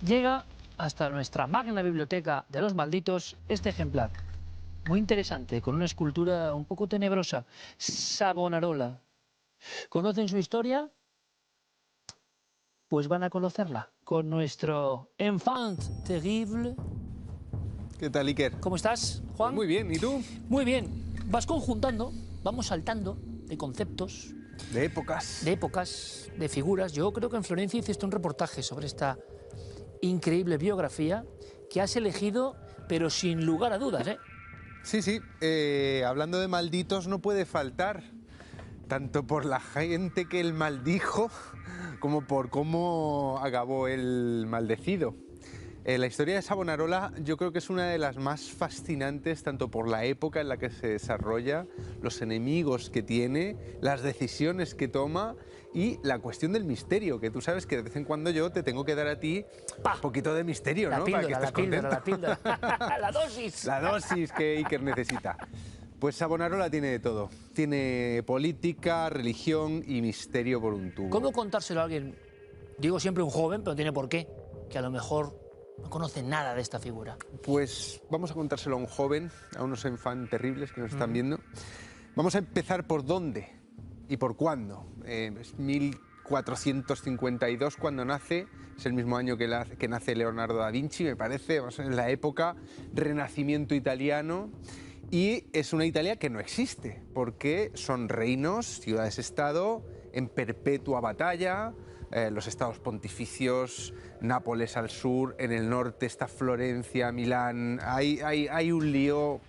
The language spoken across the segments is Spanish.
llega hasta nuestra magna biblioteca de los malditos este ejemplar. Muy interesante, con una escultura un poco tenebrosa. Savonarola. ¿Conocen su historia? Pues van a conocerla con nuestro enfant terrible. ¿Qué tal, Iker? ¿Cómo estás, Juan? Muy bien, ¿y tú? Muy bien. Vas conjuntando, vamos saltando de conceptos, De épocas. de figuras. Yo creo que en Florencia hiciste un reportaje sobre esta increíble biografía que has elegido, pero sin lugar a dudas, ¿eh? Sí, sí, hablando de malditos no puede faltar, tanto por la gente que él maldijo, como por cómo acabó el maldecido. La historia de Savonarola yo creo que es una de las más fascinantes, tanto por la época en la que se desarrolla, los enemigos que tiene, las decisiones que toma y la cuestión del misterio, que tú sabes que de vez en cuando yo te tengo que dar a ti un poquito de misterio, ¿no? Para que estés contento. La píldora. La dosis. La dosis que Iker necesita. Pues Savonarola tiene de todo. Tiene política, religión y misterio por un tubo. ¿Cómo contárselo a alguien? Digo siempre un joven, pero no tiene por qué, que a lo mejor no conoce nada de esta figura. Pues vamos a contárselo a un joven, a unos enfants terribles que nos están viendo. Vamos a empezar por dónde y por cuándo. Es 1452 cuando nace, es el mismo año que nace Leonardo da Vinci, me parece, vamos a ver, en la época Renacimiento italiano. Y es una Italia que no existe, porque son reinos, ciudades-estado, en perpetua batalla, los estados pontificios, Nápoles al sur, en el norte está Florencia, Milán, hay un lío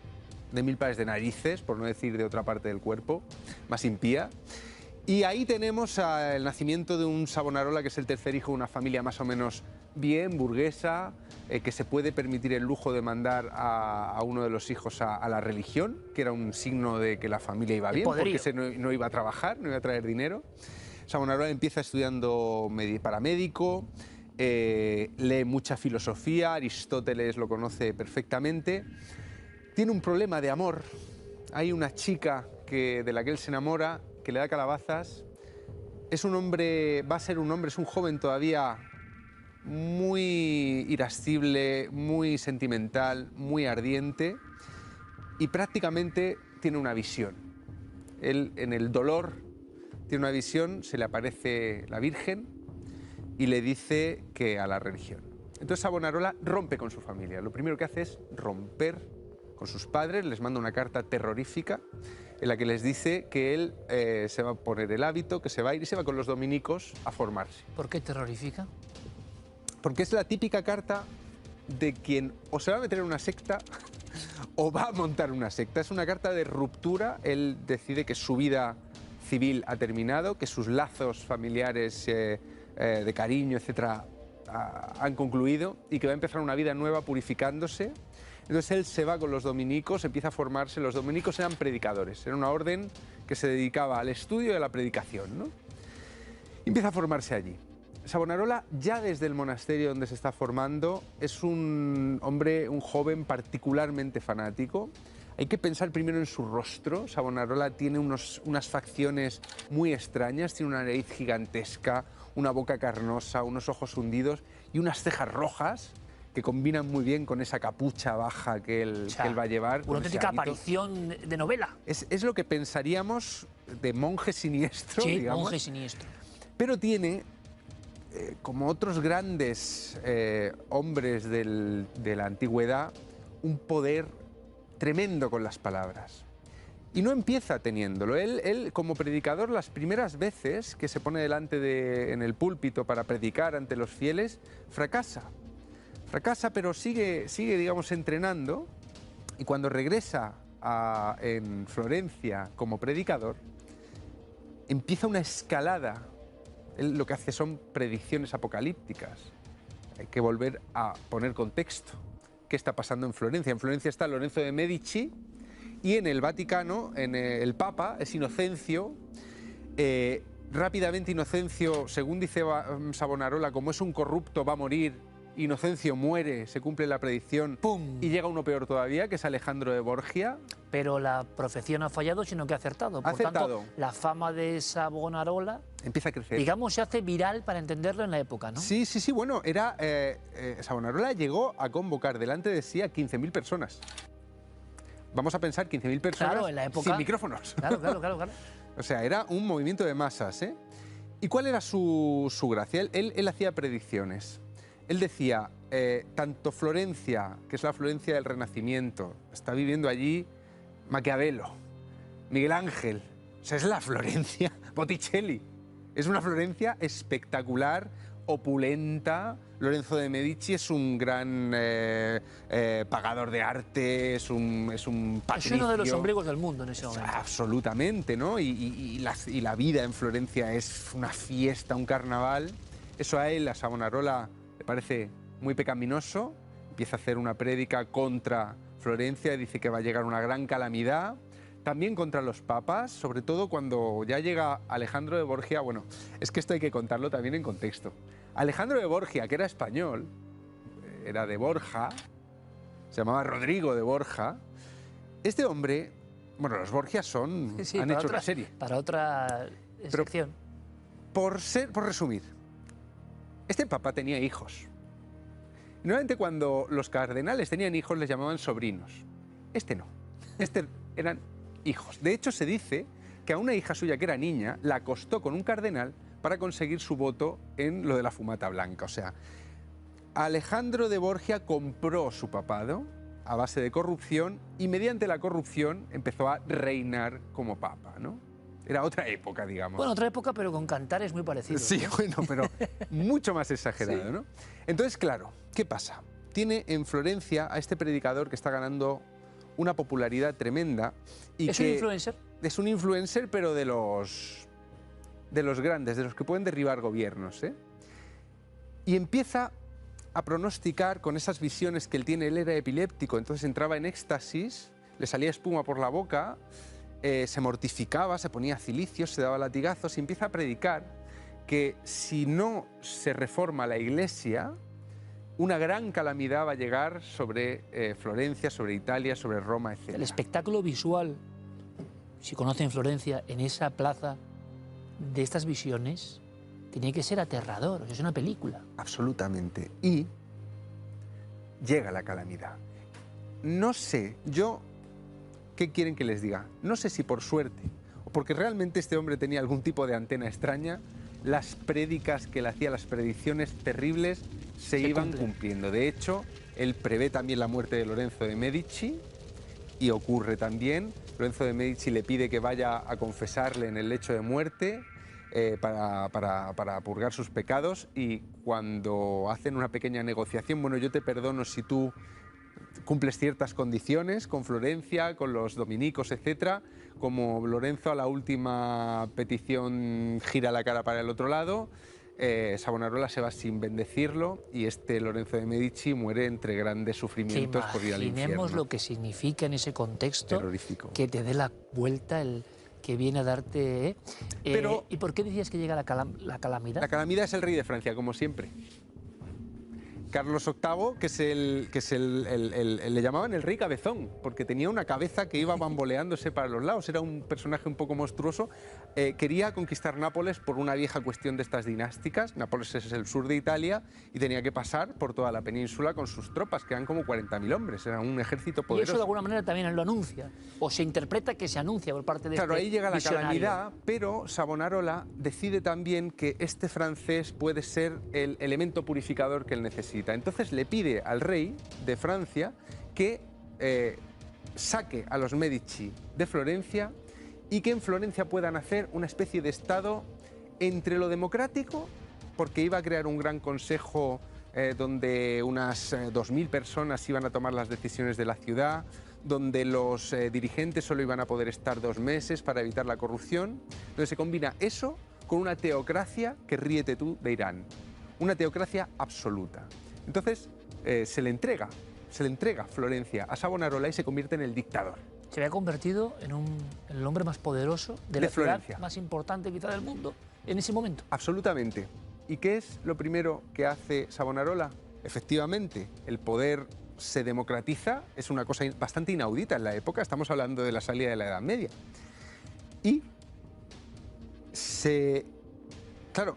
de mil pares de narices, por no decir de otra parte del cuerpo, más impía. Y ahí tenemos el nacimiento de un Savonarola, que es el tercer hijo de una familia más o menos bien, burguesa, que se puede permitir el lujo de mandar a uno de los hijos a la religión, que era un signo de que la familia iba bien, porque no iba a trabajar, no iba a traer dinero. Savonarola empieza estudiando paramédico, lee mucha filosofía, Aristóteles lo conoce perfectamente. Tiene un problema de amor. Hay una chica de la que él se enamora, que le da calabazas. Es un hombre, va a ser un hombre, es un joven todavía muy irascible, muy sentimental, muy ardiente y prácticamente tiene una visión. Él, en el dolor, tiene una visión, se le aparece la Virgen y le dice que a la religión. Entonces Savonarola rompe con su familia. Lo primero que hace es romper con sus padres, les manda una carta terrorífica en la que les dice que él se va a poner el hábito, que se va a ir y se va con los dominicos a formarse. ¿Por qué terrorífica? Porque es la típica carta de quien o se va a meter en una secta o va a montar una secta. Es una carta de ruptura. Él decide que su vida civil ha terminado, que sus lazos familiares de cariño, etcétera, han concluido y que va a empezar una vida nueva purificándose. Entonces él se va con los dominicos, empieza a formarse. Los dominicos eran predicadores, era una orden que se dedicaba al estudio y a la predicación, ¿no? Y empieza a formarse allí. Savonarola, ya desde el monasterio donde se está formando, es un hombre, un joven particularmente fanático. Hay que pensar primero en su rostro. Savonarola tiene unas facciones muy extrañas, tiene una nariz gigantesca, una boca carnosa, unos ojos hundidos y unas cejas rojas que combinan muy bien con esa capucha baja que él va a llevar. Una auténtica aparición de novela. Es lo que pensaríamos de monje siniestro, sí, digamos. Monje siniestro. Pero tiene, como otros grandes hombres de la antigüedad, un poder tremendo con las palabras. Y no empieza teniéndolo. Él, como predicador, las primeras veces que se pone delante en el púlpito para predicar ante los fieles, fracasa. Fracasa, pero sigue, digamos, entrenando. Y cuando regresa en Florencia como predicador, empieza una escalada. Él lo que hace son predicciones apocalípticas. Hay que volver a poner contexto. ¿Qué está pasando en Florencia? En Florencia está Lorenzo de Medici y en el Vaticano, el Papa, es Inocencio. Rápidamente Inocencio, según dice Savonarola, como es un corrupto, va a morir Inocencio muere, se cumple la predicción, ¡Pum! y llega uno peor todavía, que es Alejandro de Borgia. Pero la profecía no ha fallado, sino que ha acertado. Por tanto, la fama de Savonarola, empieza a crecer. digamos, se hace viral para entenderlo en la época, ¿no? Sí, sí, sí, bueno, Savonarola llegó a convocar delante de sí a 15.000 personas. Vamos a pensar 15.000 personas Claro, en la época, sin micrófonos. Claro, claro, claro, claro. O sea, era un movimiento de masas, ¿eh? ¿Y cuál era su gracia? Él hacía predicciones. Él decía, tanto Florencia, que es la Florencia del Renacimiento, está viviendo allí Maquiavelo, Miguel Ángel, o sea, es la Florencia, Botticelli. Es una Florencia espectacular, opulenta. Lorenzo de Medici es un gran pagador de arte, es un patricio. Es uno de los ombligos del mundo en ese momento. Absolutamente, ¿no? Y la vida en Florencia es una fiesta, un carnaval. Eso a él, a Savonarola, le parece muy pecaminoso. Empieza a hacer una prédica contra Florencia y dice que va a llegar una gran calamidad. También contra los papas, sobre todo cuando ya llega Alejandro de Borgia. Bueno, es que esto hay que contarlo también en contexto. Alejandro de Borgia, que era español, era de Borja, se llamaba Rodrigo de Borja. Este hombre, bueno, los Borgias han hecho una serie. Para otra sección. Por resumir, este papa tenía hijos. Normalmente cuando los cardenales tenían hijos les llamaban sobrinos. Este no, eran hijos. De hecho, se dice que a una hija suya que era niña la acostó con un cardenal para conseguir su voto en lo de la fumata blanca. O sea, Alejandro de Borgia compró su papado a base de corrupción y mediante la corrupción empezó a reinar como papa, ¿no? Era otra época, digamos. Bueno, otra época, pero con cantares muy parecidos. Sí, bueno, pero mucho más exagerado, sí, ¿no? Entonces, claro, ¿qué pasa? Tiene en Florencia a este predicador que está ganando una popularidad tremenda. Y ¿Es un influencer? Es un influencer, pero de los grandes, de los que pueden derribar gobiernos, ¿eh? Y empieza a pronosticar con esas visiones que él tiene. Él era epiléptico, entonces entraba en éxtasis, le salía espuma por la boca, se mortificaba, se ponía cilicios, se daba latigazos y empieza a predicar que si no se reforma la Iglesia, una gran calamidad va a llegar sobre Florencia, sobre Italia, sobre Roma, etc. El espectáculo visual, si conocen Florencia, en esa plaza de estas visiones, tenía que ser aterrador, es una película. Absolutamente. Y llega la calamidad. No sé, ¿qué quieren que les diga? No sé si por suerte o porque realmente este hombre tenía algún tipo de antena extraña, las prédicas que él hacía, las predicciones terribles, se iban cumpliendo. De hecho, él prevé también la muerte de Lorenzo de Medici y ocurre también. Lorenzo de Medici le pide que vaya a confesarle en el lecho de muerte para purgar sus pecados, y cuando hacen una pequeña negociación, bueno, yo te perdono si tú cumples ciertas condiciones con Florencia, con los dominicos, etc. Como Lorenzo a la última petición gira la cara para el otro lado, Savonarola se va sin bendecirlo y este Lorenzo de Medici muere entre grandes sufrimientos por ir al infierno. Imaginemos lo que significa en ese contexto terrorífico, que te dé la vuelta el que viene a darte... Pero, ¿y por qué decías que llega la calamidad? La calamidad es el rey de Francia, como siempre. Carlos VIII, le llamaban el rey cabezón, porque tenía una cabeza que iba bamboleándose para los lados, era un personaje un poco monstruoso. Quería conquistar Nápoles por una vieja cuestión de estas dinásticas. Nápoles es el sur de Italia y tenía que pasar por toda la península con sus tropas, que eran como 40.000 hombres, era un ejército poderoso. Y eso de alguna manera también lo anuncia, o se interpreta que se anuncia por parte de Claro, ahí llega la calamidad, pero Savonarola decide también que este francés puede ser el elemento purificador que él necesita. Entonces le pide al rey de Francia que saque a los Medici de Florencia y que en Florencia puedan hacer una especie de estado entre lo democrático, porque iba a crear un gran consejo donde unas 2.000 personas iban a tomar las decisiones de la ciudad, donde los dirigentes solo iban a poder estar 2 meses para evitar la corrupción. Entonces se combina eso con una teocracia que ríete tú de Irán, una teocracia absoluta. Entonces se le entrega Florencia a Savonarola y se convierte en el dictador. Se había convertido en el hombre más poderoso de la ciudad más importante quizá del mundo en ese momento. Absolutamente. ¿Y qué es lo primero que hace Savonarola? efectivamente, el poder se democratiza, es una cosa bastante inaudita en la época, estamos hablando de la salida de la Edad Media. Y claro,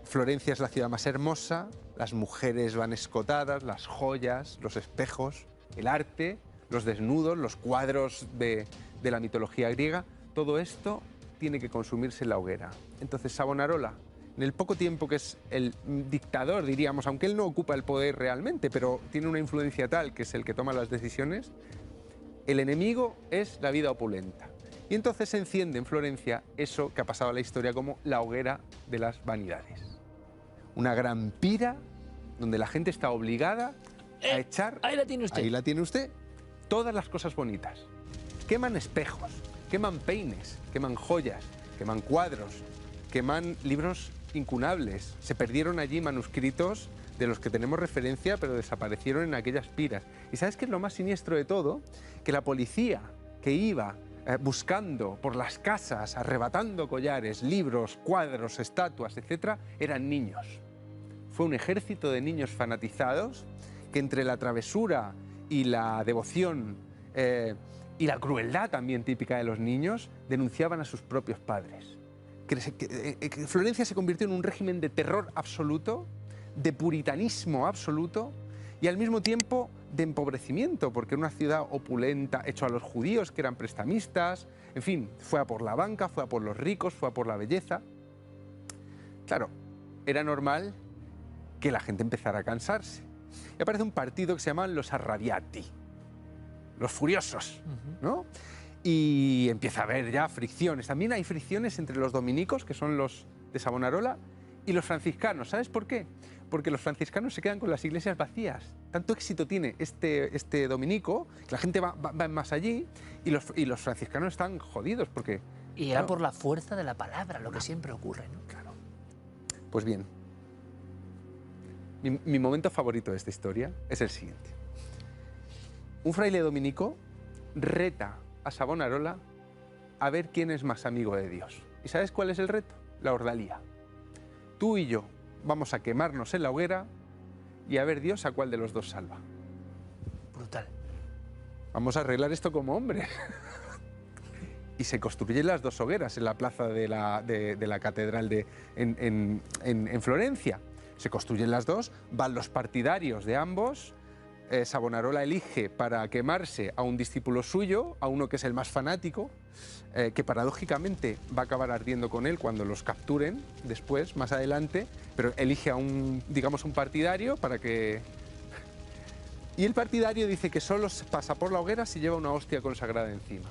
Florencia es la ciudad más hermosa, las mujeres van escotadas, las joyas, los espejos, el arte, los desnudos, los cuadros de la mitología griega, todo esto tiene que consumirse en la hoguera. Entonces Savonarola, en el poco tiempo que es el dictador, diríamos, aunque él no ocupa el poder realmente, pero tiene una influencia tal que es el que toma las decisiones, el enemigo es la vida opulenta. Y entonces se enciende en Florencia eso que ha pasado a la historia como la hoguera de las vanidades. Una gran pira donde la gente está obligada a echar... Ahí la tiene usted. Ahí la tiene usted. Todas las cosas bonitas. Queman espejos, queman peines, queman joyas, queman cuadros, queman libros incunables. Se perdieron allí manuscritos de los que tenemos referencia, pero desaparecieron en aquellas piras. ¿Y sabes qué es lo más siniestro de todo? Que la policía que iba buscando por las casas, arrebatando collares, libros, cuadros, estatuas, etc., eran niños. Fue un ejército de niños fanatizados que entre la travesura y la devoción y la crueldad también típica de los niños, denunciaban a sus propios padres. Florencia se convirtió en un régimen de terror absoluto, de puritanismo absoluto y al mismo tiempo de empobrecimiento, porque era una ciudad opulenta, hecho a los judíos que eran prestamistas, en fin, fue a por la banca, fue a por los ricos, fue a por la belleza. Claro, era normal que la gente empezara a cansarse. Y aparece un partido que se llaman los Arrabbiati, los furiosos, ¿no? Y empieza a haber ya fricciones. También hay fricciones entre los dominicos, que son los de Savonarola, y los franciscanos. ¿Sabes por qué? Porque los franciscanos se quedan con las iglesias vacías. Tanto éxito tiene este dominico, que la gente va más allí, y los franciscanos están jodidos porque... Y era claro, por la fuerza de la palabra, lo que siempre ocurre, ¿no? Claro. Pues bien, mi momento favorito de esta historia es el siguiente. Un fraile dominico reta a Savonarola a ver quién es más amigo de Dios. ¿Y sabes cuál es el reto? La ordalía. Tú y yo vamos a quemarnos en la hoguera y a ver Dios a cuál de los dos salva. Brutal. Vamos a arreglar esto como hombres. Y se construyen las dos hogueras en la plaza de la catedral en Florencia. Se construyen las dos, van los partidarios de ambos. Savonarola elige para quemarse a un discípulo suyo, a uno que es el más fanático, que paradójicamente va a acabar ardiendo con él cuando los capturen después, más adelante, pero elige a un partidario para que... Y el partidario dice que solo pasa por la hoguera si lleva una hostia consagrada encima.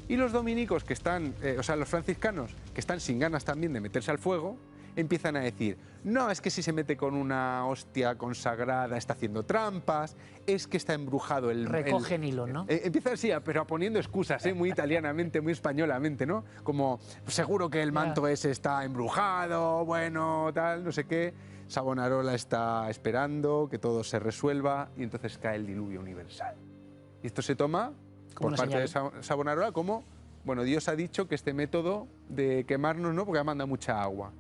Y los dominicos que están, los franciscanos, que están sin ganas también de meterse al fuego, empiezan a decir, no, es que si se mete con una hostia consagrada está haciendo trampas, es que está embrujado el... Recogen hilo, ¿no? Empieza así, pero poniendo excusas, muy italianamente, muy españolamente, ¿no? Como, seguro que el manto ese está embrujado, bueno, tal, no sé qué. Savonarola está esperando que todo se resuelva y entonces cae el diluvio universal. Y esto se toma, por parte de Savonarola, como, bueno, Dios ha dicho que este método de quemarnos, ¿no? Porque manda mucha agua.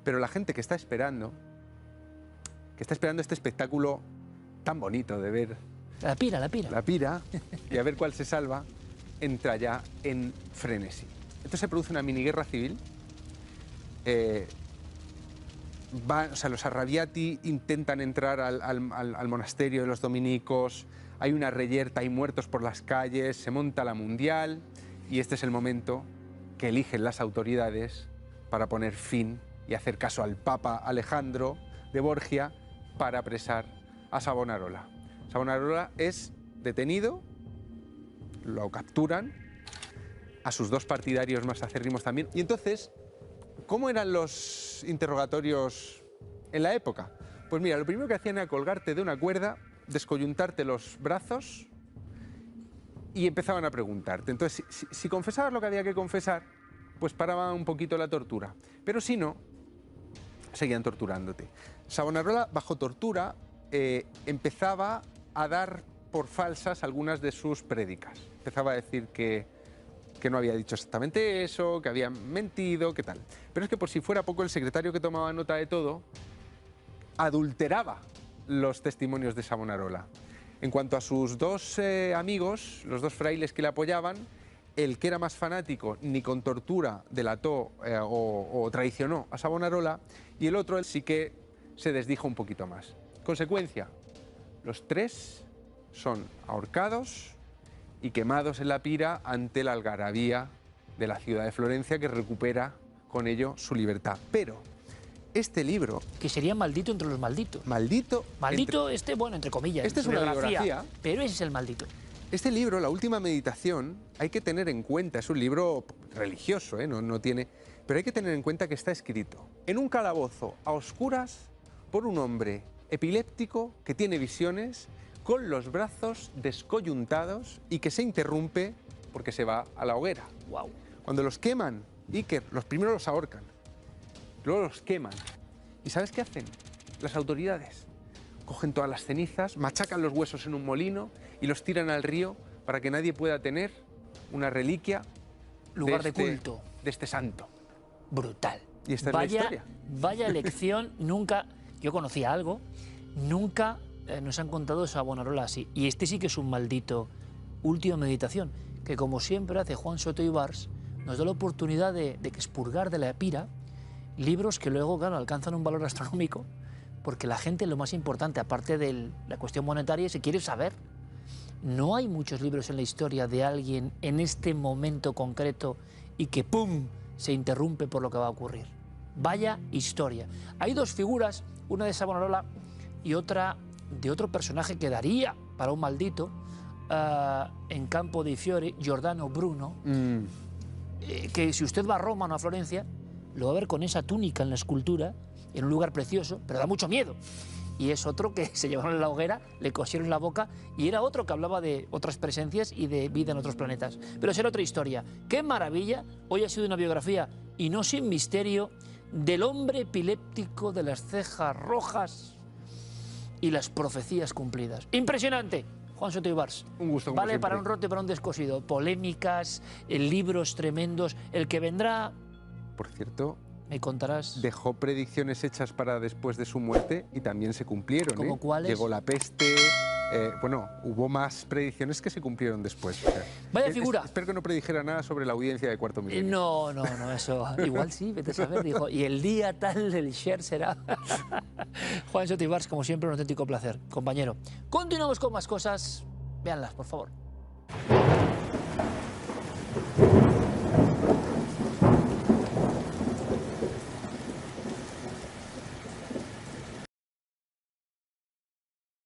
Pero la gente que está esperando este espectáculo tan bonito de ver... La pira. La pira, y a ver cuál se salva, entra ya en frenesí. Entonces se produce una mini guerra civil. Los Arrabbiati intentan entrar al monasterio de los dominicos, hay una reyerta, hay muertos por las calles, se monta la mundial, y este es el momento que eligen las autoridades para poner fin y hacer caso al Papa Alejandro de Borgia para apresar a Savonarola. Savonarola es detenido, lo capturan, a sus dos partidarios más acérrimos también. Y entonces, ¿cómo eran los interrogatorios en la época? Pues mira, lo primero que hacían era colgarte de una cuerda, descoyuntarte los brazos y empezaban a preguntarte. Entonces, si confesabas lo que había que confesar, pues paraba un poquito la tortura. Pero si no, seguían torturándote. Savonarola, bajo tortura, empezaba a dar por falsas algunas de sus prédicas. Empezaba a decir que no había dicho exactamente eso, que había mentido, qué tal. Pero es que por si fuera poco, el secretario que tomaba nota de todo adulteraba los testimonios de Savonarola. En cuanto a sus dos amigos, los dos frailes que le apoyaban, el que era más fanático ni con tortura delató o traicionó a Savonarola, y el otro sí que se desdijo un poquito más. Consecuencia, los tres son ahorcados y quemados en la pira ante la algarabía de la ciudad de Florencia, que recupera con ello su libertad. Pero este libro... Que sería maldito entre los malditos. Maldito... Maldito bueno, entre comillas. Este es una biografía. Pero ese es el maldito. Este libro, La última meditación, hay que tener en cuenta, es un libro religioso, no tiene... Pero hay que tener en cuenta que está escrito en un calabozo a oscuras por un hombre epiléptico que tiene visiones, con los brazos descoyuntados y que se interrumpe porque se va a la hoguera. Wow. Cuando los queman, Iker, los primeros los ahorcan, luego los queman. ¿Y sabes qué hacen las autoridades? Cogen todas las cenizas, machacan los huesos en un molino y los tiran al río para que nadie pueda tener una reliquia lugar de culto de este santo. Brutal. Y esta es la historia. Vaya lección. Nunca, yo conocía algo, nunca nos han contado Savonarola así. Y este sí que es un maldito. Última meditación, que como siempre hace Juan Soto Ibars, nos da la oportunidad de expurgar de la pira libros que luego, claro, alcanzan un valor astronómico, porque la gente, lo más importante, aparte de la cuestión monetaria, se quiere saber. No hay muchos libros en la historia de alguien en este momento concreto y que ¡pum!, se interrumpe por lo que va a ocurrir. Vaya historia. Hay dos figuras, una de Savonarola y otra de otro personaje que daría para un maldito, en Campo dei Fiori, Giordano Bruno, que si usted va a Roma o no a Florencia, lo va a ver con esa túnica en la escultura, en un lugar precioso, pero da mucho miedo. Y es otro que se llevaron en la hoguera, le cosieron la boca, y era otro que hablaba de otras presencias y de vida en otros planetas. Pero será otra historia. ¡Qué maravilla! Hoy ha sido una biografía, y no sin misterio, del hombre epiléptico de las cejas rojas y las profecías cumplidas. ¡Impresionante! Juan Soto Ibars. Un gusto, como vale siempre. Para un roto y para un descosido. Polémicas, libros tremendos. El que vendrá... Por cierto, me contarás. Dejó predicciones hechas para después de su muerte y también se cumplieron. ¿Cómo cuáles? Llegó la peste. Bueno, hubo más predicciones que se cumplieron después. Vaya figura. Espero que no predijera nada sobre la audiencia de Cuarto Milenio. No, eso. Igual sí, vete a saber. Dijo, y el día tal del share será. Juan Soto Ibars, como siempre, un auténtico placer, compañero. Continuamos con más cosas. Véanlas, por favor.